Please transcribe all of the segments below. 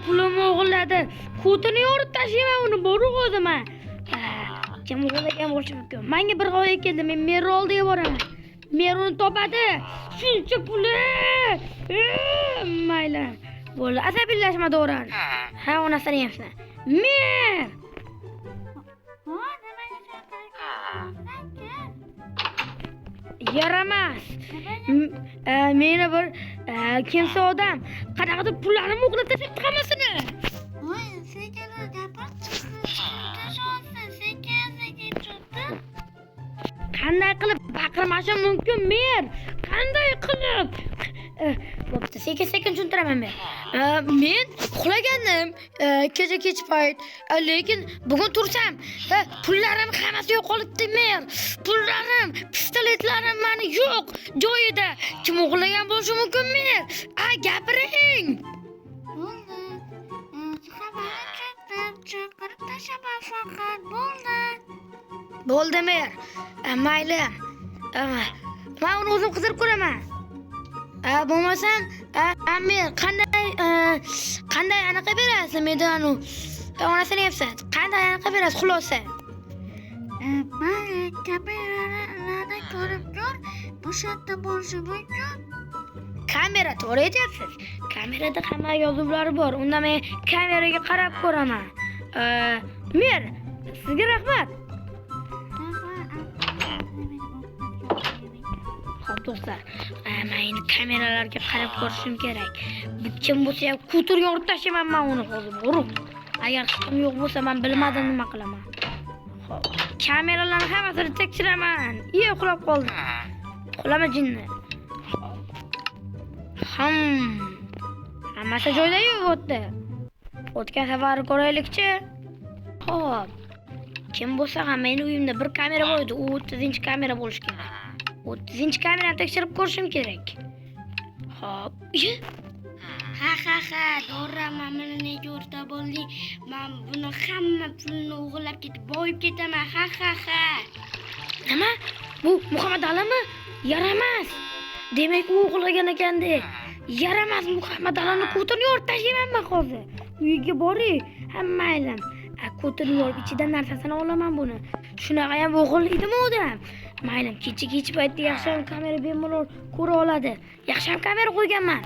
pulimni o'g'irladi. Kutini yorib tashlayman uni, boru o'zim. Kim o'g'irlagan bo'lishi mumkin. Menga bir g'oya keldi, men mer oldiga boraman. Mer uni topadi. Shuncha puli. Mayli. Bo'ldi, asabiylashma Do'ran. Ha, onasini yemsan. Mer! Yaramas. Meni bir kimsa odam qanaqadir pullarimni o'g'irlab tashlab hammasini. Voy, sekin gapir chiqdi. Sekin chiqdi. Qanday qilib baqirmashim mumkin mer? Qanday qilib? Bo'pti, sekin tushuntiraman men. Men uxlagandim kecha kech payt. Lekin bugun tursam, pullarim hammasi yo'qolibdi mer. Pullarim, pistoletlarim meni yo'q joyida. Kim o'g'irlagan bo'lishi mumkin mer? Gapiring. Bo'ldi. Chaqirib tashlaman faqat. Bo'ldi mer. Mayli. Men uni o'zim qidirib ko'raman. Bo'lmasam, mer qanday anaqa berasiz medanu? Onasini yepsan. Qanday anaqa berasiz xulosa? Mayli, kameralarni ko'rib ko'r. Bu yerda bo'lishi mumkin. Kamera to'g'ri aytyapsiz. Kamerada hamma yozuvlar bor. Unda men kameraga qarab ko'raman. Mer, sizga rahmat. Xo'p do'stlar, men endi kameralarga qarab ko'rishim kerak. Bu kim bo'lsa ham kuturga urib tashlayman men uni hozir. Urib. Agar hech kim yo'q bo'lsa men bilmadim nima qilaman. Xo'p, kameralarni hammasini tekshiraman. Uxlab qoldim. Uxlama jinni. Hammasi joyida-yu o'tdi. O'tgan safar ko'raylikchi. Xo'p. Kim bo'lsa ham mening uyimda bir kamera bor edi. U 30-kamera bo'lishi kerak. 30-kamerani tekshirib ko'rishim kerak. Xo'p. Ha, Do'ra, mana nega o'rta bo'lding? Men buni hamma pulni o'g'irlab ketib, boyib ketaman. Ha. Nima? Bu Muhammad Alimi? Yaramas. Demak, u o'g'irlagan ekanda. Yaramas Muhammad Alini kutini yorib tashlayman men hozir. Uyiga boring. Hammaylam. Kutini yorib ichidan narsasini olaman buni. Shunaqa ham o'g'irlaydimi odam? Mayli, kech paytda yaxshi ham kamera bemalol ko'ra oladi. Yaxshi ham kamera qo'yganman.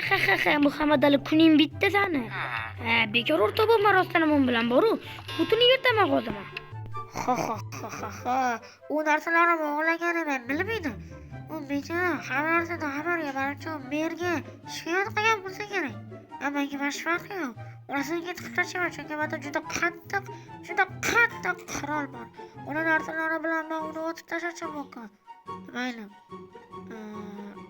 Ha, Muhammad Ali kuning bitta sani. Bekor o'rta bo'lma rostdan men bilan boru. Kutini yertaman hozir. Ha. U narsalarni o'g'irlaganini men bilmaydim. U bechora hamma narsadan xabarga boruvchi merga shikoyat qilgan bo'lsa kerak. Menga mashvaqat yo'q. Orasini ketib tashlaman, chunki menda juda qattiq qurol bor. Uni narsalari bilan men uni o'tib tashlashim mumkin. Mayli.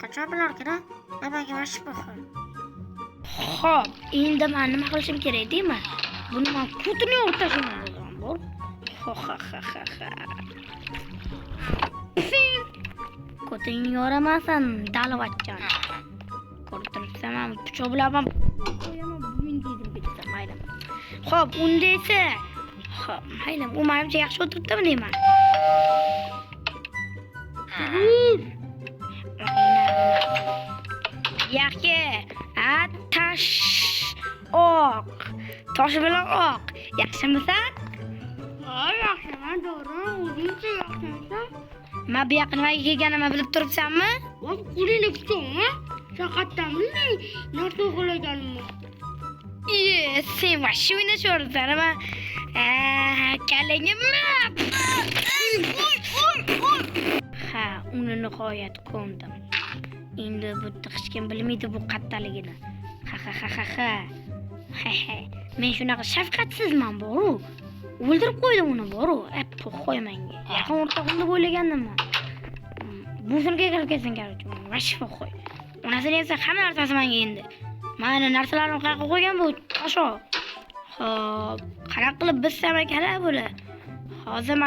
Qachon bilarkin-a? Menga mashvaqat. Xo'p, endi men nima qilishim kerak deyman? Buni men kutini yorib tashlayman bor. Ha. Kutini yoramasan, dalvatchan. Ko'rib turibsan, men pichoq bilan qo'yaman, bugun dedim bitta, mayli. Xo'p, unda esa mayli, u menimcha yaxshi o'tiribdimi deyman. Yaxshi. Tosh bilan oq. Yaxshimisan? Yaxshiman, Do'ra, o'zingcha yaxshisan? Men bu yoqqa nimaga kelganimni bilib turibsanmi? Voy, qo'lingni tutma. Faqatdan bunday narsa o'g'irlaganimni. Sen vashi o'ynashyorsan, ama kalangimmi? Ha, uni nihoyat ko'ndim. Endi bu hech kim bilmaydi bu qattaligini. Ha. Men shunaqa shafqatsizman boru. O'ldirib qo'ydim uni boru. Qo'y menga. Yaqin o'rtog'im deb o'ylagandim men. Buzimga kirib ketsin kerak. Vashi qo'y. Onasini esa hamma narsasi menga endi. Mana narsalarimni qayerga qo'ygan bu tosho. Xo'p, qanaqa qilib bizsam ekan buni? Hozir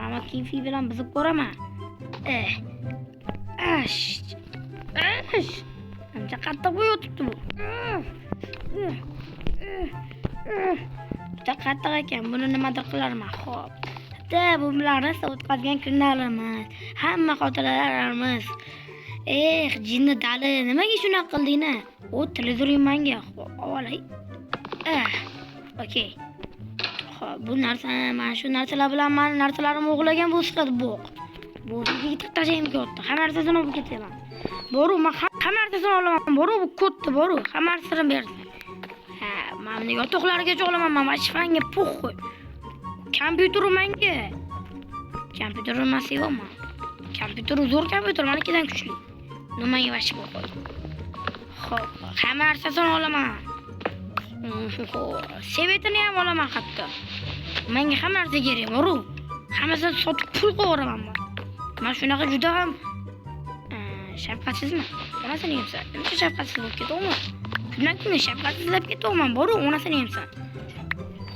mana kifi bilan buzib ko'raman. Ancha qattiq bo'yotibdi bu. Juda qattiq ekan, buni nimadir qilarman. Xo'p. Bu bilan rosa o'tkazgan kunlarimiz, hamma xotiralarimiz. Jinni dali, nimaga shunaqa qilding-a? O televizoring menga. Olay. Okey. Xo'p, bu narsa, mana shu narsalar bilan meni narsalarimni o'g'irlagan bu siqadi bo'q. Bu yigitni tashlayman kodni. Hamma narsasini olib ketaman. Boru, men hamma narsasini olaman. Boru, bu kodni boru. Hamma narsasini bersin. Men buni yotoqlarga jo'laman. Men vashifanga puh qo'y. Kompyuterim menga. Kompyuter emas yo'qmi? Kompyuter zo'r kompyuter, menikidan kuchli. Nimaga vashib qo'y? Xo'p, hamma narsasini olaman. Sevetini ham olaman hatto. Menga hamma narsa kerak, boru. Hammasini sotib pul qo'raman men. Men shunaqa juda ham shafqatsizman. Onasini yemsan. Nima shafqatsiz bo'lib ketdingmi? Kundan kunga shafqatsizlab ketyapman, boru, onasini yemsan.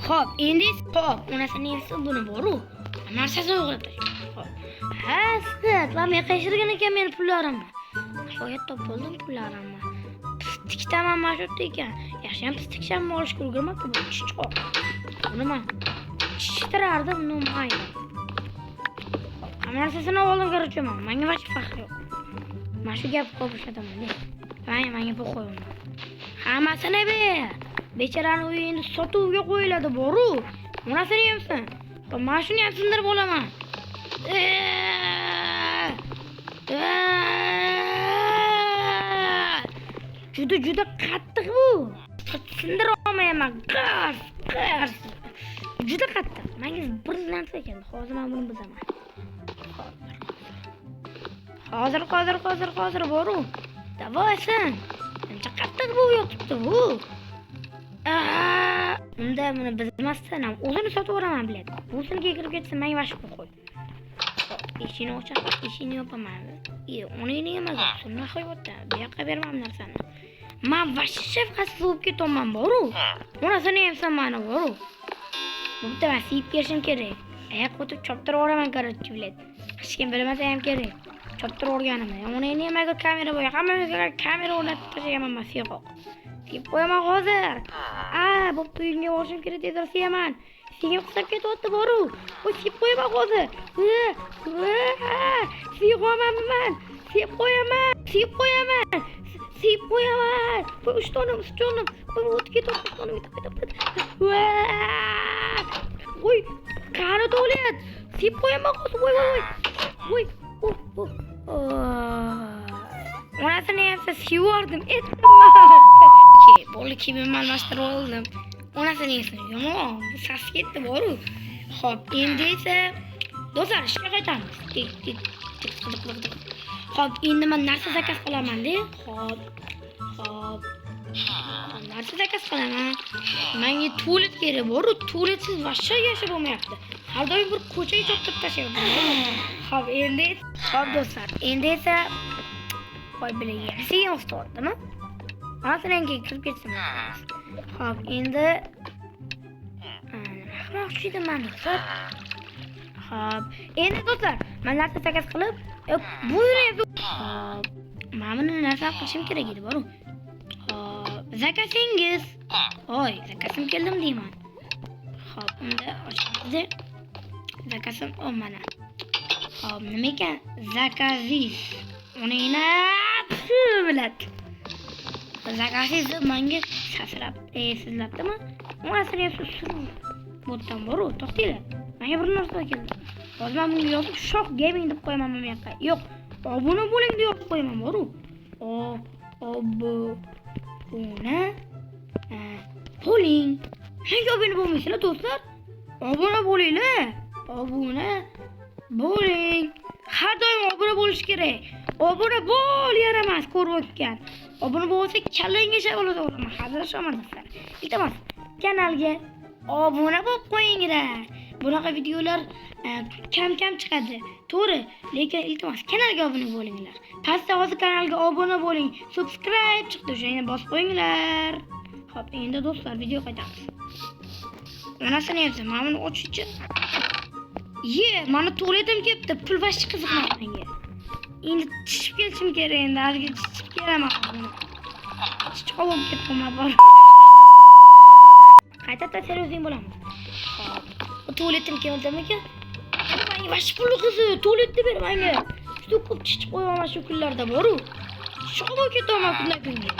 Xo'p, endi onasini yemsan buni boru. Narsasini o'g'irlab tashlab. Xo'p. Siz, men qayerdan ekan meni pullarimni? Nihoyat topoldim pullarimni. Pistikdaman mana shu yerda ekan. Yaxshiyam pistikchamni olishga ulgurmabdi bu chichqoq. Nima? Chichtirardim, mayli. Hamma narsasini oldim qarayman. Menga vazifa yo'q. Mana shu gap qo'shadaman. Menga bu qo'yaman. Hammasini ber. Bechorani uyi endi sotuvga qo'yiladi, boru. Onasini yemsin. Mana shuni ham sindirib olaman. Juda qattiq bu. Sindirib olmayman. Qars. Juda qattiq. Menga bir narsa ekan. Hozir men buni bizaman. Hozir boru. Davosin. Ancha qattiq bu yotibdi bu. Unda buni bizmasdan ham o'zini sotib olaman biladi. O'ziniga kirib ketsa menga vashib qo'y. Eshikni ochib, eshikni yopaman. Uni nima sunna hayotda bu yoqqa bermam narsani. Men vashib shafqatsiz bo'lib ketaman, boru. Onasini yemsan meni, boru. Bunda men siyib berishim kerak. Ayoq o'tib choptirib olaman qarorchi biladi. Hech kim bilmasa ham kerak. Choptirib olganimni. Uni nimaga kamera bo'y, hammaga kamera o'rnatib tashlagan men siyoq. Siyib qo'yaman hozir. Bo'pti, uyimga borishim kerak tezroq siyaman. Siyib qisab ketyapti, boru. Siyib qo'yaman hozir. Siyib qo'yaman. Bu 3 tonim. Bu o'tib ketyapti, tonim ketyapti. Voy, qani to'lat. Siyib qo'yaman hozir. Voy. Onasini yemsa siyardim. Bo'ldi, kiyimimni almashtirib oldim. Onasini yemsa yomon, bu sas ketdi, boru. Xo'p, endi esa do'stlar, ishga qaytamiz. Xo'p, endi men narsa zakaz qilaman-da. Xo'p. Narsa zakaz qilaman. Menga tualet kerak, boru. Tualetsiz vashsha yashab bo'lmayapti. Har doim bir ko'chaga choptirib tashlayapman. Xo'p, do'stlar, endi esa qo'y bilan yasayam ustordimi? Onasininki kirib ketsin. Xo'p, endi rahmoqchi edim do'stlar. Xo'p, endi do'stlar, men narsa zakaz qilib, buyuring. Xo'p, men buni narsa qilishim kerak edi, boru. Xo'p, zakasingiz. Zakasim keldim deyman. Xo'p, unda ochamiz. Zakasim mana. Xo'p, nima ekan? Zakaziz. Uni biladi. Zakaziz menga sasrab, sizlabdimi? Onasini ham surib. Bo'tdan boru, to'xtaydi. Menga bir narsa keldi. Hozir men bunga yozib shoh gaming deb qo'yaman bu yoqqa. Yo'q, obuna bo'ling deb yozib qo'yaman, boru. Obuna bo'ling. Nega obuna bo'lmaysizlar, do'stlar? Obuna bo'linglar. Obuna bo'ling. Har doim obuna bo'lish kerak. Obuna bo'l yaramas, ko'rib o'tgan. Obuna bo'lsa kallangga bo'ladi, o'raman. Hazillashaman do'stlar. Iltimos, kanalga obuna bo'lib qo'yinglar. Bunaqa videolar kam chiqadi. To'g'ri, lekin iltimos kanalga obuna bo'linglar. Pastda hozir kanalga obuna bo'ling. Subscribe chiqdi, o'shani bosib qo'yinglar. Xo'p, endi do'stlar, video qaytamiz. Onasini yemsa, men buni ochishchi. Mana tualetim kelibdi. Pul vashi qiziqmaydi menga. Endi tishib kelishim kerak, endi hozirga tishib kelaman. Chiqib olib ketdim bor. Qayta televizor bo'lamiz. Xo'p, tualetim keldimi ekan? Menga vashi pul qizi, tualetni ber menga. juda ko'p chichib qo'yaman shu kunlarda boru. Chichib bo'lib ketaman kundan kunga.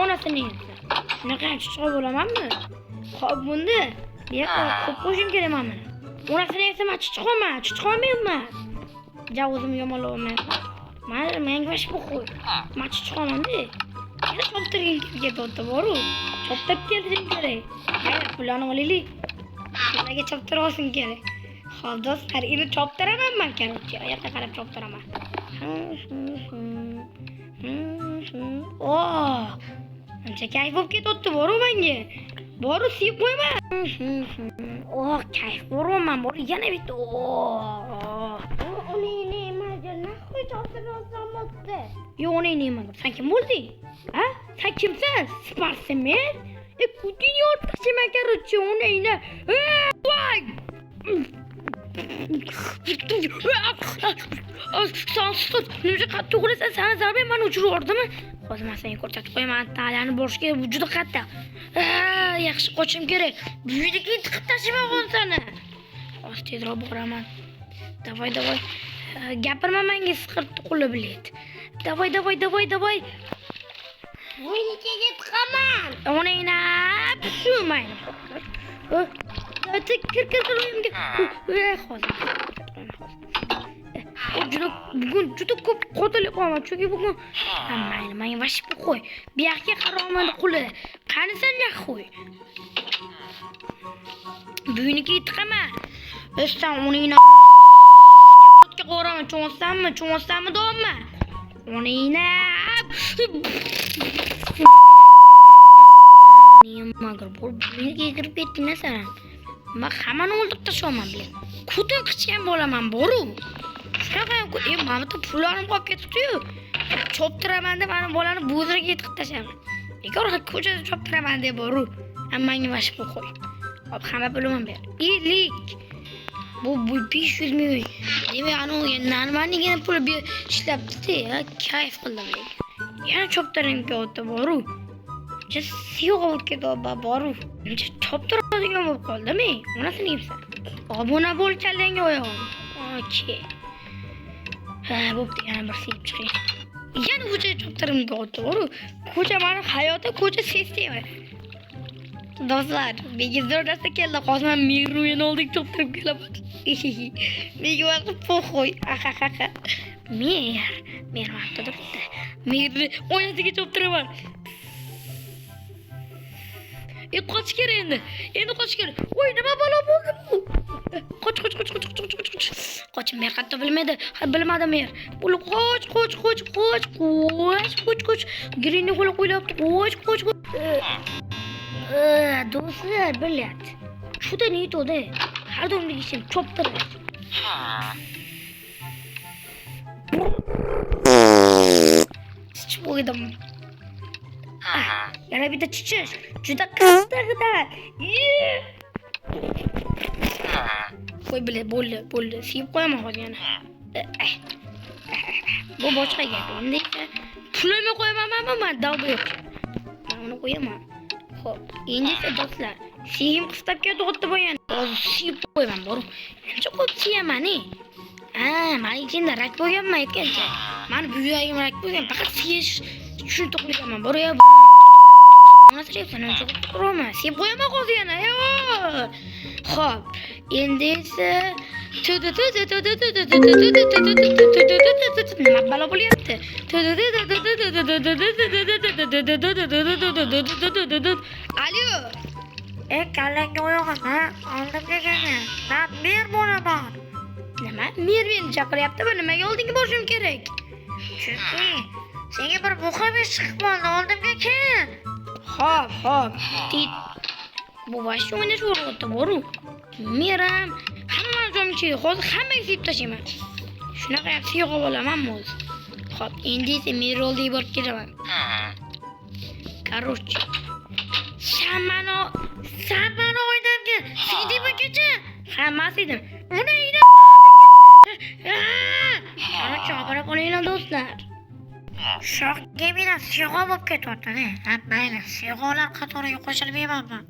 Onasini yeydi. Shunaqa ham chichib bo'lamanmi? Xo'p bunda ko'p qo'shim kerak mana. Onasini yesa men chichib olmayman. Javozim yomonlayman. Menga vash bu qo'y. Men chichib qolaman-da. Yana choptirgin ketdi boru. Choptirib keltiring kerak. Mana pulani olaylik. Nimaga choptirib olsin kerak? Xo'p do'stlar, endi choptiraman men korotchi. Oyoqqa qarab choptiraman. Ancha kayf bo'lib ketyapti boru menga. Boru siyib qo'yman. Kayf bo'raman. Boru yana bitta. Uni nima choptirib Yo'q, uni nima? Sen kim bo'lding? Ha? Sen kimsan? Sportsmen? Kudini ortaqchiman korotchi, uni. Voy! Nimcha qattiq urasan, sana zarba meni uchirib yubordimi? Hozir men senga ko'rsatib qo'yaman, talani boshga juda qattiq. Yaxshi qochim kerak. Buyidagi tiqib tashlayman seni. Hozir tezroq boraman. Davay. Gapirma menga siqirtdi qo'li bilan. Davay. Voynikiga tiqaman. Onangni shu mayli. Kir uyimga. Bugun juda ko'p qotilib qolaman, chunki bugun mayli, menga vash qo'y. Bu yoqqa qaramadi quli. Qani sen yoq qo'y. Buynikiga tiqaman. O'stan onangni qo'raman, cho'nsanmi davommi? Onangni nimaga buynikiga kirib ketding sen? Men hammani o'ldirib tashlaman bilan. Kutin qichgan bo'laman boru. Shunaqa mana bu pullarim qolib ketibdi-yu. Choptiraman deb mana bolani bo'zriga yetib tashlaman. Bekor ko'chada choptiraman deb boru. Hammangga vash qo'y. Hop, hamma pulimni ber. 50. Bu 500 ming. Demak, ana normalniygina pul ishlabdi-da, kayf qildim. Yana choptirimga o'tdi boru. Siyoq olib ketdi boru. Choptiradigan bo'lib qoldimi? Onasini yeysan. Obuna bo'l chalanga oyog'im. Okey. Bo'pti, yana bir siyib chiqay. Yana ko'cha choptirimga o'tdi boru. Ko'cha meni hayotim, ko'cha sistema. Do'stlar, menga zo'r narsa keldi. Hozir men Mirru'ni oldik choptirib kelaman. Menga vaqt po'xo'y. Mer vaqtida turibdi. Mirni o'yinsiga choptiraman. Qoch kerak endi. Qoch kerak. Voy, nima balo bo'ldi bu? Qoch. Qochim mer hatto bilmadi. Bilmadim mer. Ul qoch. Grini qo'li qo'yapti. Qoch. Do'stlar, bilat. Juda niyatda. Har doim ishim choptiradi. Chiqib yana bitta chichish. Juda qattiqdan. Qo'y bilan bo'ldi. Siyib qo'yaman hozir yana. Bu boshqa gap. Endi pulimni qo'yaman men davba yo'q. Men uni qo'yaman. Xo'p, endi esa do'stlar, siyim qistab ketdi bu yana. Hozir siyib qo'yaman, bor. Ancha ko'p siyaman-a. Men ichimda rak bo'lganman aytgancha. Meni bu yuragim rak bo'lgan, faqat siyish uchun to'qilganman. Bor ya. Nasriyapsan, ancha ko'p quraman. Siyib qo'yaman hozir yana. Xo'p, endi esa nima balo bo'lyapti? Alo. Kallangga oyog'im, ha? Oldimga kelgan. Men mer bo'laman. Nima? Mer meni chaqiryaptimi? Nimaga oldinga borishim kerak? Chunki senga bir muhim ish chiqib qoldi. Oldimga kel. Xo'p. Bu vash o'ynash o'rgatdi boru. Meram hamma joyimchi, hozir hammaga siyib tashlayman. Shunaqa siyoq olamanmi o'zi? Xo'p, endi esa meroldiga borib kelaman. Короче, Samano o'ynamga siydimi kecha? Hammasi edim. Uni ina. Короче, oborib olinglar do'stlar. Shoh gemina siyoq bo'lib ketyapti-da. Mayli, siyoqlar qatoriga qo'shilmayman men.